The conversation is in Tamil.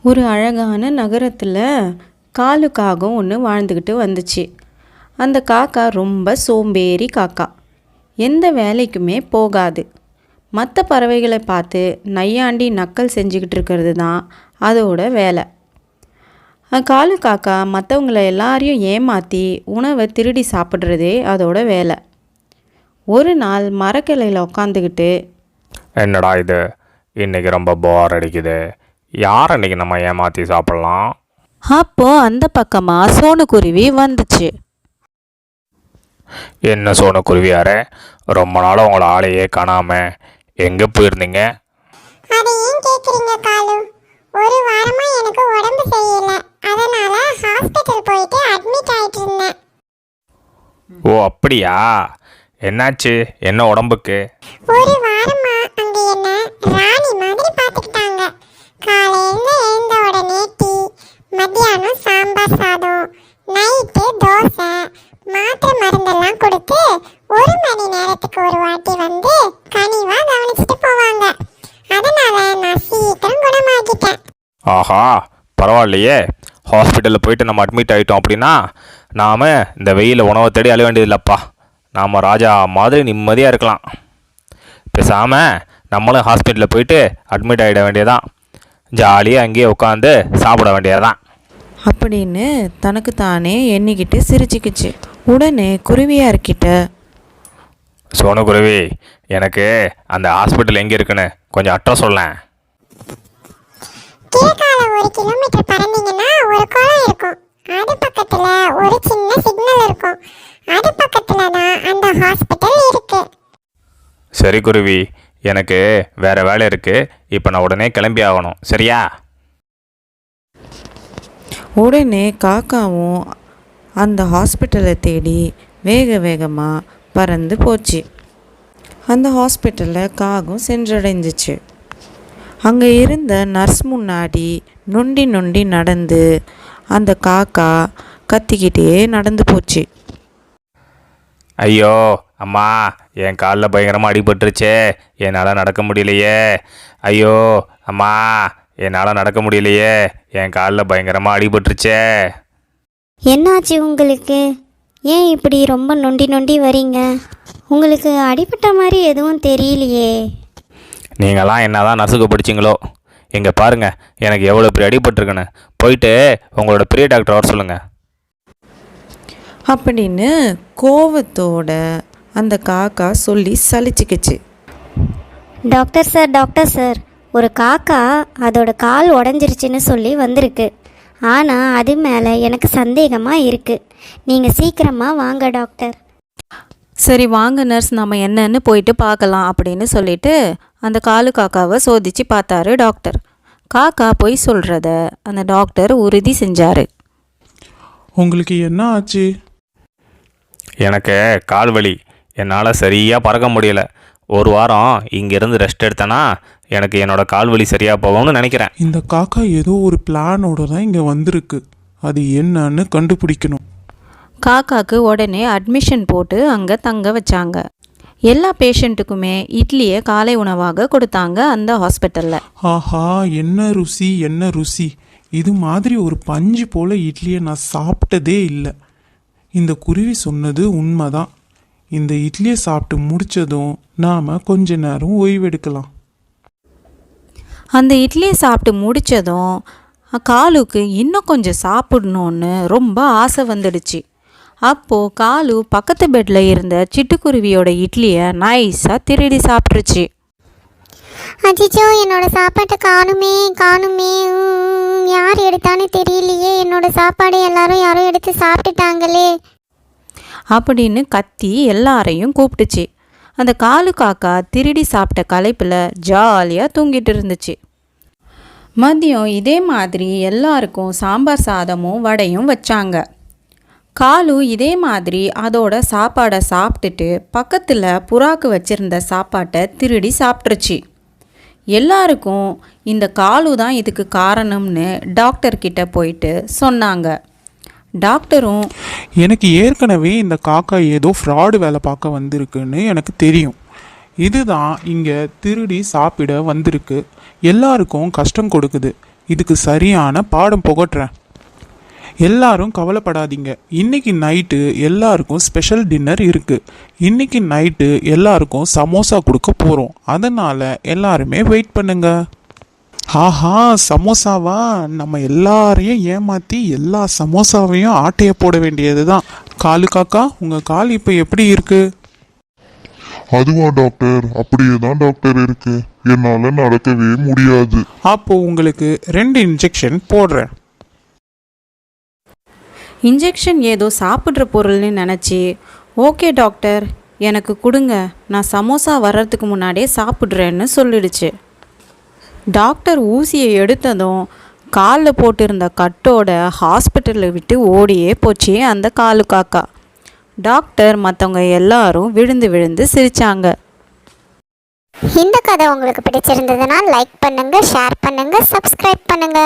ஒரு அழகான நகரத்தில் காலுக்காகம் ஒன்று வாழ்ந்துக்கிட்டு வந்துச்சு. அந்த காக்கா ரொம்ப சோம்பேறி காக்கா. எந்த வேலைக்குமே போகாது. மற்ற பறவைகளை பார்த்து நையாண்டி நக்கல் செஞ்சுக்கிட்டு இருக்கிறது தான் அதோட வேலை. காலு காக்கா மற்றவங்கள எல்லாரையும் ஏமாற்றி உணவை திருடி சாப்பிட்றதே அதோட வேலை. ஒரு நாள் மரக்கிளையில் உட்காந்துக்கிட்டு, என்னடா இது, இன்னைக்கு ரொம்ப போர் அடிக்குது, யார் அன்னைக்கு நம்ம ஏமாற்றி சாப்பிட்லாம்? அப்போ அந்த பக்கமாக சோனுக்குருவி வந்துச்சு. என்ன சோனுக்குருவியாரே, ரொம்ப நாள் உங்களை ஆளையே காணாம எங்கே போயிருந்தீங்க? அதை ஏன் கேக்குறீங்க காலு? ஒரு வாரமா எனக்கு உடம்பு சரியில்லை, அதனால ஹாஸ்பிட்டல் போயிட்டு அட்மிட் ஆயிட்டு இருந்தேன். ஓ அப்படியா, என்னாச்சு? என்ன உடம்புக்கு? ஒரு வாரமா அங்க என்ன ராணி மாதிரி பாத்துக்கிட்டாங்க. காலையில எழுந்த உடனே டீ, மத்தியானம் சாம்பார் சாதம், நைட்டு தோசை, மாத்திரை மருந்தெல்லாம் கொடுத்து 1 மணி நேரத்துக்கு ஒரு வாட்டி வந்து கனிவா கவனிச்சுட்டு போவாங்க. அதனால நான் சீக்கிரம் குணமாக்கிட்டேன். ஆஹா, பரவாயில்லையே. ஹாஸ்பிட்டலில் போயிட்டு நம்ம அட்மிட் ஆகிட்டோம் அப்படின்னா நாம் இந்த வெயிலில் உணவை தேடி அழ வேண்டியதில்லப்பா. நாம் ராஜா மாதிரி நிம்மதியாக இருக்கலாம். பேசாமல் நம்மளும் ஹாஸ்பிட்டலில் போயிட்டு அட்மிட் ஆகிட வேண்டியதான். ஜாலியாக அங்கேயே உட்காந்து சாப்பிட வேண்டியதான் அப்படின்னு தனக்கு தானே எண்ணிக்கிட்டு சிரிச்சுக்கிச்சு. உடனே குருவியார்கிட்ட, சோனுக்குருவி, எனக்கு அந்த ஹாஸ்பிட்டல் எங்கே இருக்குன்னு கொஞ்சம் அட்ரஸ் சொல்லேன். கிழக்கால 1 கிலோமீட்டர் பறந்தீங்கன்னா ஒரு குளம் இருக்கும். அது பக்கத்துல ஒரு சின்ன சிக்னல் இருக்கும். அது பக்கத்துல தான் அந்த ஹாஸ்பிட்டல் இருக்கு. சரி குருவி, எனக்கு வேறு வேலை இருக்குது. இப்போ நான் உடனே கிளம்பி ஆகணும், சரியா? உடனே காக்காவும் அந்த ஹாஸ்பிட்டலை தேடி வேக வேகமாக பறந்து போச்சு. அந்த ஹாஸ்பிட்டலில் காகம் சென்றடைஞ்சிச்சு. அங்கே இருந்த நர்ஸ் முன்னாடி நொண்டி நொண்டி நடந்து அந்த காக்கா கத்திக்கிட்டே நடந்து போச்சு. ஐயோ அம்மா, என் காலில் பயங்கரமாக அடிபட்டுருச்சே, என்னால் நடக்க முடியலையே. ஐயோ அம்மா, என்னால் நடக்க முடியலையே, என் காலில் பயங்கரமாக அடிபட்டுருச்சே. என்னாச்சு உங்களுக்கு? ஏன் இப்படி ரொம்ப நொண்டி நொண்டி வரீங்க? உங்களுக்கு அடிபட்ட மாதிரி எதுவும் தெரியலையே. நீங்களாம் என்ன தான் நசுக்க பிடிச்சிங்களோ, இங்கே பாருங்கள் எனக்கு எவ்வளோ பெரிய அடிபட்டுருக்குன்னு. போயிட்டு உங்களோட பெரிய டாக்டர் வர சொல்லுங்கள் அப்படின்னு கோவத்தோட அந்த காக்கா சொல்லி சலிச்சுக்கிச்சு. டாக்டர் சார், ஒரு காக்கா அதோட கால் உடஞ்சிருச்சுன்னு சொல்லி வந்திருக்கு. ஆனால் அது மேலே எனக்கு சந்தேகமாக இருக்குது. நீங்கள் சீக்கிரமாக வாங்க டாக்டர். சரி வாங்க நர்ஸ், நம்ம என்னன்னு போயிட்டு பார்க்கலாம் அப்படின்னு சொல்லிட்டு அந்த காலு காக்காவை சோதிச்சு பார்த்தாரு டாக்டர். காக்கா போய் சொல்கிறத அந்த டாக்டர் உறுதி செஞ்சார். உங்களுக்கு என்ன ஆச்சு? எனக்கு கால் வலி, என்னால் சரியாக பறக்க முடியல. ஒரு வாரம் இங்கேருந்து ரெஸ்ட் எடுத்தேன்னா எனக்கு என்னோடய கால் வலி சரியாக போகும்னு நினைக்கிறேன். இந்த காக்கா ஏதோ ஒரு பிளானோட தான் இங்கே வந்திருக்கு. அது என்னன்னு கண்டுபிடிக்கணும். காக்காக்கு உடனே அட்மிஷன் போட்டு அங்கே தங்க வச்சாங்க. எல்லா பேஷண்ட்டுக்குமே இட்லியை காலை உணவாக கொடுத்தாங்க அந்த ஹாஸ்பிட்டலில். ஆஹா, என்ன ருசி என்ன ருசி! இது மாதிரி ஒரு பஞ்சு போல் இட்லியை நான் சாப்பிட்டதே இல்லை. இந்த குருவி சொன்னது உண்மைதான். இந்த இட்லியை சாப்பிட்டு முடித்ததும் நாம் கொஞ்ச நேரம் ஓய்வெடுக்கலாம். அந்த இட்லியை சாப்பிட்டு முடித்ததும் காலுக்கு இன்னும் கொஞ்சம் சாப்பிடணுன்னு ரொம்ப ஆசை வந்துடுச்சு. அப்போது காலு பக்கத்து பெட்டில் இருந்த சிட்டுக்குருவியோட இட்லியை நைஸாக திருடி சாப்பிட்ருச்சு. அஜிச்சோ, என்னோட சாப்பாட்டை காணுமே காணுமே, யார் எடுத்தானே தெரியலையே, என்னோட சாப்பாடு எல்லாரும் யாரும் எடுத்து சாப்பிட்டுட்டாங்களே அப்படின்னு கத்தி எல்லாரையும் கூப்பிட்டுச்சு. அந்த காலு காக்கா திருடி சாப்பிட்ட களைப்பில் ஜாலியாக தூங்கிட்டு இருந்துச்சு. மதியம் இதே மாதிரி எல்லாருக்கும் சாம்பார் சாதமும் வடையும் வச்சாங்க. காலு இதே மாதிரி அதோட சாப்பாடை சாப்பிட்டுட்டு பக்கத்தில் புறாக்கு வச்சிருந்த சாப்பாட்டை திருடி சாப்பிட்ருச்சு. எல்லாருக்கும் இந்த காலு தான் இதுக்கு காரணம்னு டாக்டர்கிட்ட போயிட்டு சொன்னாங்க. டாக்டரும், எனக்கு ஏற்கனவே இந்த காக்கா ஏதோ ஃப்ராடு வேலை பார்க்க வந்திருக்குன்னு எனக்கு தெரியும். இதுதான் இங்கே திருடி சாப்பிட வந்திருக்கு. எல்லாருக்கும் கஷ்டம் கொடுக்குது. இதுக்கு சரியான பாடம் புகட்டுறேன். எல்லாரும் கவலைப்படாதீங்க. இன்னைக்கு நைட்டு எல்லாருக்கும் ஸ்பெஷல் டின்னர் இருக்கு. இன்னைக்கு நைட்டு எல்லாருக்கும் சமோசா கொடுக்க போறோம். அதனால எல்லாருமே வெயிட் பண்ணுங்க. ஆஹா, சமோசாவா? நம்ம எல்லாரையும் ஏமாத்தி எல்லா சமோசாவையும் ஆட்டைய போட வேண்டியதுதான். காலு காக்கா, உங்க கால் இப்போ எப்படி இருக்கு? அதுவா டாக்டர்? அப்படியே தான் டாக்டர் இருக்கு. என்னால நடக்கவே முடியாது. அப்போ உங்களுக்கு 2 இன்ஜெக்ஷன் போடுறேன். இன்ஜெக்ஷன் ஏதோ சாப்பிட்ற பொருள்னு நினச்சி, ஓகே டாக்டர் எனக்கு கொடுங்க, நான் சமோசா வர்றதுக்கு முன்னாடியே சாப்பிட்றேன்னு சொல்லிடுச்சு. டாக்டர் ஊசியை எடுத்ததும் காலில் போட்டிருந்த கட்டோட ஹாஸ்பிட்டலை விட்டு ஓடியே போச்சு அந்த காலு காக்கா. டாக்டர் மற்றவங்க எல்லாரும் விழுந்து விழுந்து சிரித்தாங்க. இந்த கதை உங்களுக்கு பிடிச்சிருந்ததுன்னா லைக் பண்ணுங்க, ஷேர் பண்ணுங்க, சப்ஸ்கிரைப் பண்ணுங்க.